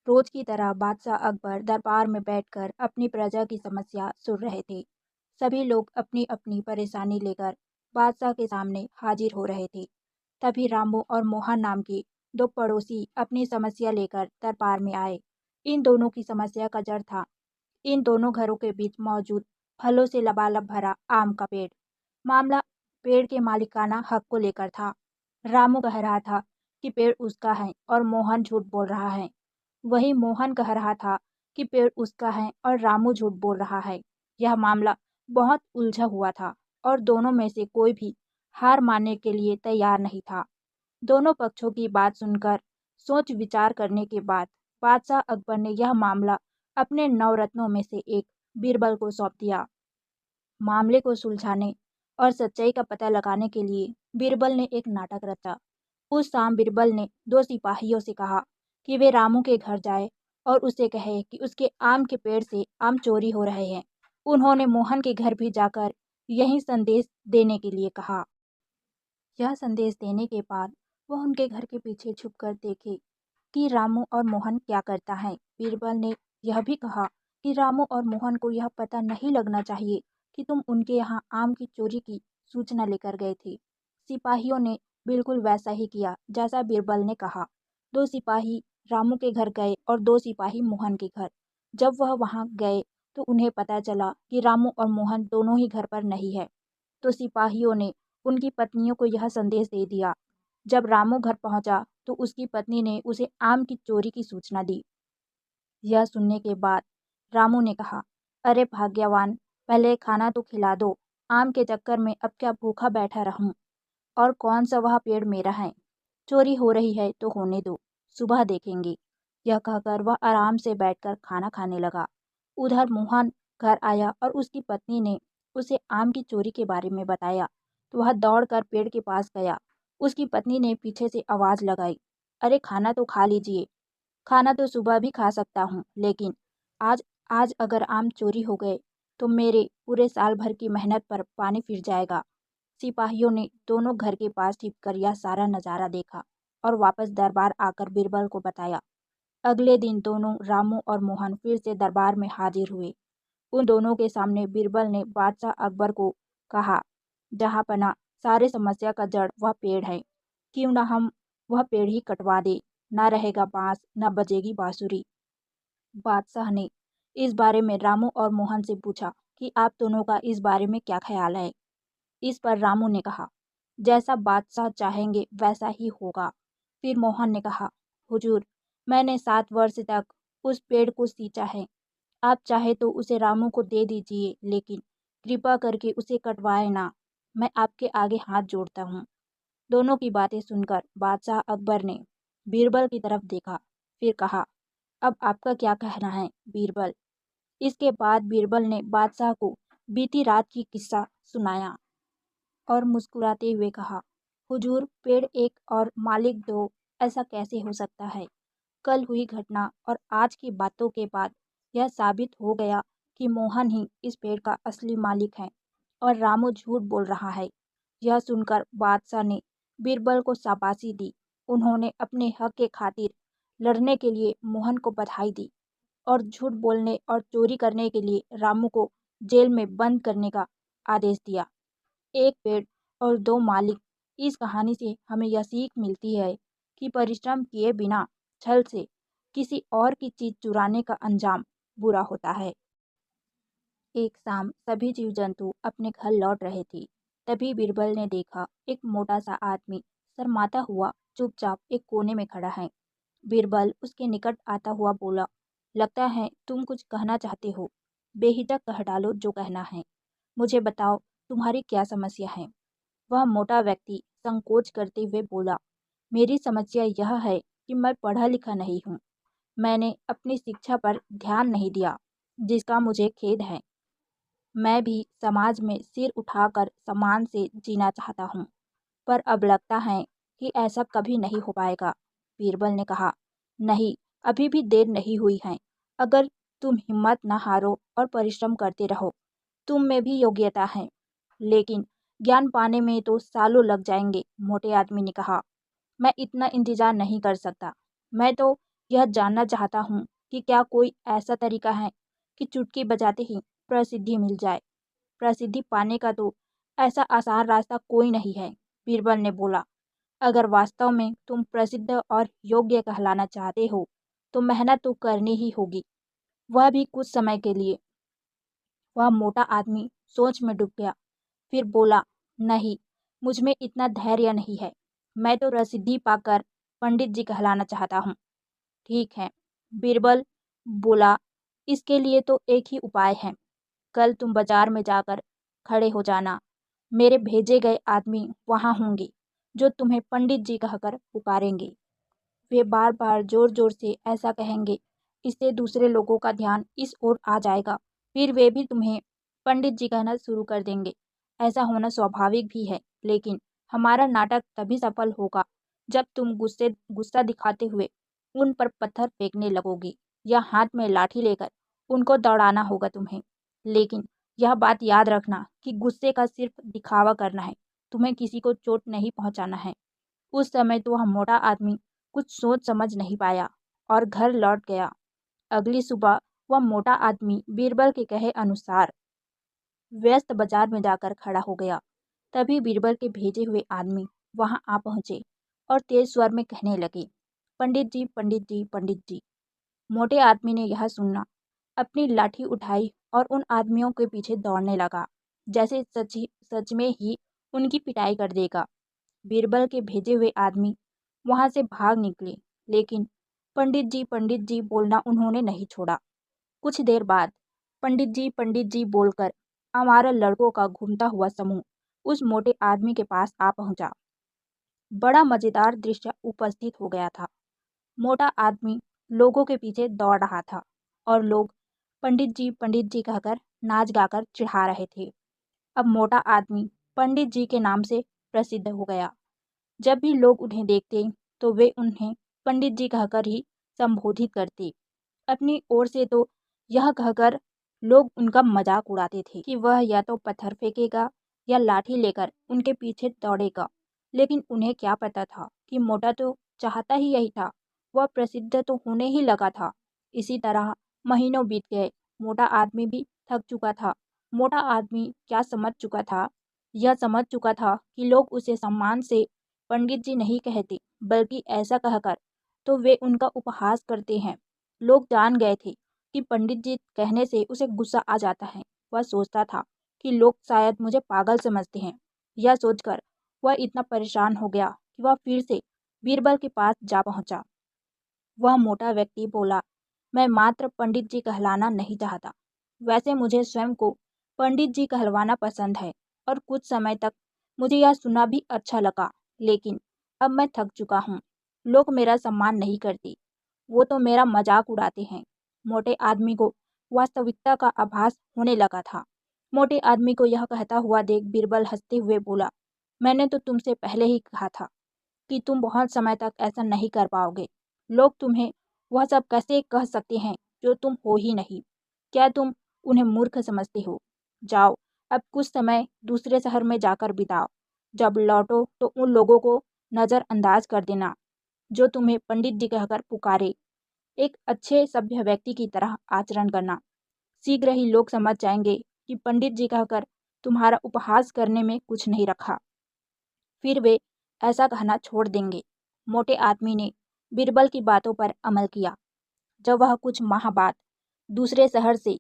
रोज की तरह बादशाह अकबर दरबार में बैठकर अपनी प्रजा की समस्या सुन रहे थे। सभी लोग अपनी अपनी परेशानी लेकर बादशाह के सामने हाजिर हो रहे थे। तभी रामू और मोहन नाम के दो पड़ोसी अपनी समस्या लेकर दरबार में आए। इन दोनों की समस्या का जड़ था इन दोनों घरों के बीच मौजूद फलों से लबालब भरा आम का पेड़। मामला पेड़ के मालिकाना हक को लेकर था। रामू कह रहा था कि पेड़ उसका है और मोहन झूठ बोल रहा है। वहीं मोहन कह रहा था कि पेड़ उसका है और रामू झूठ बोल रहा है। यह मामला बहुत उलझा हुआ था और दोनों में से कोई भी हार मानने के लिए तैयार नहीं था। दोनों पक्षों की बात सुनकर सोच विचार करने के बाद बादशाह अकबर ने यह मामला अपने नवरत्नों में से एक बीरबल को सौंप दिया। मामले को सुलझाने और सच्चाई का पता लगाने के लिए बीरबल ने एक नाटक रचा। उस शाम बीरबल ने दो सिपाहियों से कहा कि वे रामू के घर जाए और उसे कहे कि उसके आम के पेड़ से आम चोरी हो रहे हैं। उन्होंने मोहन के घर भी जाकर यही संदेश देने के लिए कहा। यह संदेश देने के बाद वह उनके घर के पीछे छुपकर देखे कि रामू और मोहन क्या करता है। बीरबल ने यह भी कहा कि रामू और मोहन को यह पता नहीं लगना चाहिए कि तुम उनके यहाँ आम की चोरी की सूचना लेकर गए थे। सिपाहियों ने बिल्कुल वैसा ही किया जैसा बीरबल ने कहा। दो सिपाही रामू के घर गए और दो सिपाही मोहन के घर। जब वह वहां गए तो उन्हें पता चला कि रामू और मोहन दोनों ही घर पर नहीं है। तो सिपाहियों ने उनकी पत्नियों को यह संदेश दे दिया। जब रामू घर पहुंचा तो उसकी पत्नी ने उसे आम की चोरी की सूचना दी। यह सुनने के बाद रामू ने कहा, अरे भाग्यवान, पहले खाना तो खिला दो। आम के चक्कर में अब क्या भूखा बैठा रहूं। और कौन सा वह पेड़ मेरा है। चोरी हो रही है तो होने दो, सुबह देखेंगे। यह कहकर वह आराम से बैठकर खाना खाने लगा। उधर मोहन घर आया और उसकी पत्नी ने उसे आम की चोरी के बारे में बताया तो वह दौड़कर पेड़ के पास गया। उसकी पत्नी ने पीछे से आवाज लगाई, अरे खाना तो खा लीजिए। खाना तो सुबह भी खा सकता हूँ, लेकिन आज आज अगर आम चोरी हो गए तो मेरे पूरे साल भर की मेहनत पर पानी फिर जाएगा। सिपाहियों ने दोनों घर के पास छिपकर यह सारा नजारा देखा और वापस दरबार आकर बीरबल को बताया। अगले दिन दोनों रामू और मोहन फिर से दरबार में हाजिर हुए। उन दोनों के सामने बीरबल ने बादशाह अकबर को कहा, जहाँ पना सारे समस्या का जड़ वह पेड़ है। क्यों ना हम वह पेड़ ही कटवा दे। ना रहेगा बांस, न बजेगी बांसुरी। बादशाह ने इस बारे में रामू और मोहन से पूछा कि आप दोनों का इस बारे में क्या ख्याल है। इस पर रामू ने कहा, जैसा बादशाह चाहेंगे वैसा ही होगा। फिर मोहन ने कहा, हुजूर, मैंने 7 वर्ष तक उस पेड़ को सींचा है। आप चाहे तो उसे रामू को दे दीजिए, लेकिन कृपा करके उसे कटवाए ना। मैं आपके आगे हाथ जोड़ता हूँ। दोनों की बातें सुनकर बादशाह अकबर ने बीरबल की तरफ देखा, फिर कहा, अब आपका क्या कहना है बीरबल। इसके बाद बीरबल ने बादशाह को बीती रात की किस्सा सुनाया और मुस्कुराते हुए कहा, हुजूर, पेड़ एक और मालिक दो, ऐसा कैसे हो सकता है। कल हुई घटना और आज की बातों के बाद यह साबित हो गया कि मोहन ही इस पेड़ का असली मालिक है और रामू झूठ बोल रहा है। यह सुनकर बादशाह ने बीरबल को शाबाशी दी। उन्होंने अपने हक के खातिर लड़ने के लिए मोहन को बधाई दी और झूठ बोलने और चोरी करने के लिए रामू को जेल में बंद करने का आदेश दिया। एक पेड़ और दो मालिक, इस कहानी से हमें यह सीख मिलती है कि परिश्रम किए बिना छल से किसी और की चीज चुराने का अंजाम बुरा होता है। एक शाम सभी जीव जंतु अपने घर लौट रहे थे। तभी बीरबल ने देखा एक मोटा सा आदमी शर्माता हुआ चुपचाप एक कोने में खड़ा है। बीरबल उसके निकट आता हुआ बोला, लगता है तुम कुछ कहना चाहते हो। बेहिचक कह डालो जो कहना है। मुझे बताओ, तुम्हारी क्या समस्या है। वह मोटा व्यक्ति संकोच करते हुए बोला, मेरी समस्या यह है कि मैं पढ़ा लिखा नहीं हूँ। मैंने अपनी शिक्षा पर ध्यान नहीं दिया, जिसका मुझे खेद है। मैं भी समाज में सिर उठाकर सम्मान से जीना चाहता हूँ, पर अब लगता है कि ऐसा कभी नहीं हो पाएगा। बीरबल ने कहा, नहीं, अभी भी देर नहीं हुई है। अगर तुम हिम्मत न हारो और परिश्रम करते रहो, तुम में भी योग्यता है, लेकिन ज्ञान पाने में तो सालों लग जाएंगे। मोटे आदमी ने कहा, मैं इतना इंतजार नहीं कर सकता। मैं तो यह जानना चाहता हूँ कि क्या कोई ऐसा तरीका है कि चुटकी बजाते ही प्रसिद्धि मिल जाए। प्रसिद्धि पाने का तो ऐसा आसान रास्ता कोई नहीं है, बीरबल ने बोला। अगर वास्तव में तुम प्रसिद्ध और योग्य कहलाना चाहते हो तो मेहनत तो करनी ही होगी, वह भी कुछ समय के लिए। वह मोटा आदमी सोच में डूब गया, फिर बोला, नहीं, मुझ में इतना धैर्य नहीं है। मैं तो प्रसिद्धि पाकर पंडित जी कहलाना चाहता हूँ। ठीक है, बीरबल बोला, इसके लिए तो एक ही उपाय है। कल तुम बाजार में जाकर खड़े हो जाना। मेरे भेजे गए आदमी वहाँ होंगे जो तुम्हें पंडित जी कहकर पुकारेंगे। वे बार बार जोर जोर से ऐसा कहेंगे, इससे दूसरे लोगों का ध्यान इस ओर आ जाएगा, फिर वे भी तुम्हें पंडित जी कहना शुरू कर देंगे। ऐसा होना स्वाभाविक भी है, लेकिन हमारा नाटक तभी सफल होगा जब तुम गुस्सा दिखाते हुए उन पर पत्थर फेंकने लगोगी या हाथ में लाठी लेकर उनको दौड़ाना होगा तुम्हें। लेकिन यह बात याद रखना कि गुस्से का सिर्फ दिखावा करना है, तुम्हें किसी को चोट नहीं पहुंचाना है। उस समय तो वह मोटा आदमी कुछ सोच समझ नहीं पाया और घर लौट गया। अगली सुबह वह मोटा आदमी बीरबल के कहे अनुसार व्यस्त बाजार में जाकर खड़ा हो गया। तभी बीरबल के भेजे हुए आदमी वहां आ पहुंचे और तेज स्वर में कहने लगे, पंडित जी, पंडित जी, पंडित जी। मोटे आदमी ने यह सुनना, अपनी लाठी उठाई और उन आदमियों के पीछे दौड़ने लगा, जैसे सच में ही उनकी पिटाई कर देगा। बीरबल के भेजे हुए आदमी वहां से भाग निकले, लेकिन पंडित जी बोलना उन्होंने नहीं छोड़ा। कुछ देर बाद पंडित जी बोलकर आवारा लड़कों का घूमता हुआ समूह उस मोटे आदमी के पास आ पहुंचा। बड़ा मजेदार दृश्य उपस्थित हो गया था। मोटा आदमी लोगों के पीछे दौड़ रहा था और लोग पंडित जी कहकर नाच गाकर चिढ़ा रहे थे। अब मोटा आदमी पंडित जी के नाम से प्रसिद्ध हो गया। जब भी लोग उन्हें देखते तो वे उन्हें पंडित जी कहकर ही संबोधित करते। अपनी ओर से तो यह कहकर लोग उनका मजाक उड़ाते थे कि वह या तो पत्थर फेंकेगा या लाठी लेकर उनके पीछे दौड़ेगा। लेकिन उन्हें क्या पता था कि मोटा तो चाहता ही यही था, वह प्रसिद्ध तो होने ही लगा था। इसी तरह महीनों बीत गए। मोटा आदमी भी थक चुका था। मोटा आदमी क्या समझ चुका था? यह समझ चुका था कि लोग उसे सम्मान से पंडित जी नहीं कहते, बल्कि ऐसा कहकर तो वे उनका उपहास करते हैं। लोग जान गए थे कि पंडित जी कहने से उसे गुस्सा आ जाता है। वह सोचता था कि लोग शायद मुझे पागल समझते हैं। यह सोचकर वह इतना परेशान हो गया कि वह फिर से बीरबल के पास जा पहुंचा। वह मोटा व्यक्ति बोला, मैं मात्र पंडित जी कहलाना नहीं चाहता। वैसे मुझे स्वयं को पंडित जी कहलवाना पसंद है और कुछ समय तक मुझे यह सुनना भी अच्छा लगा, लेकिन अब मैं थक चुका हूँ। लोग मेरा सम्मान नहीं करते, वो तो मेरा मजाक उड़ाते हैं। मोटे आदमी को वास्तविकता का आभास होने लगा था। मोटे आदमी को यह कहता हुआ देख बीरबल हंसते हुए बोला, मैंने तो तुमसे पहले ही कहा था कि तुम बहुत समय तक ऐसा नहीं कर पाओगे। लोग तुम्हें वह सब कैसे कह सकते हैं जो तुम हो ही नहीं। क्या तुम उन्हें मूर्ख समझते हो? जाओ, अब कुछ समय दूसरे शहर में जाकर बिताओ। जब लौटो तो उन लोगों को नज़रअंदाज कर देना जो तुम्हें पंडित जी कहकर पुकारे। एक अच्छे सभ्य व्यक्ति की तरह आचरण करना। शीघ्र ही लोग समझ जाएंगे कि पंडित जी कहकर तुम्हारा उपहास करने में कुछ नहीं रखा। फिर वे ऐसा कहना छोड़ देंगे। मोटे आदमी ने बीरबल की बातों पर अमल किया। जब वह कुछ माह बाद दूसरे शहर से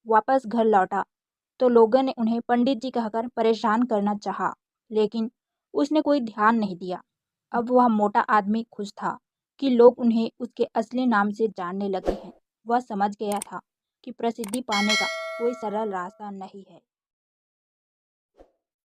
वापस घर लौटा तो लोगों ने उन्हें पंडित जी कहकर परेशान करना चाहा, लेकिन उसने कोई ध्यान नहीं दिया। अब वह मोटा आदमी खुश था कि लोग उन्हें उसके असली नाम से जानने लगे हैं। वह समझ गया था कि प्रसिद्धि पाने का कोई सरल रास्ता नहीं है।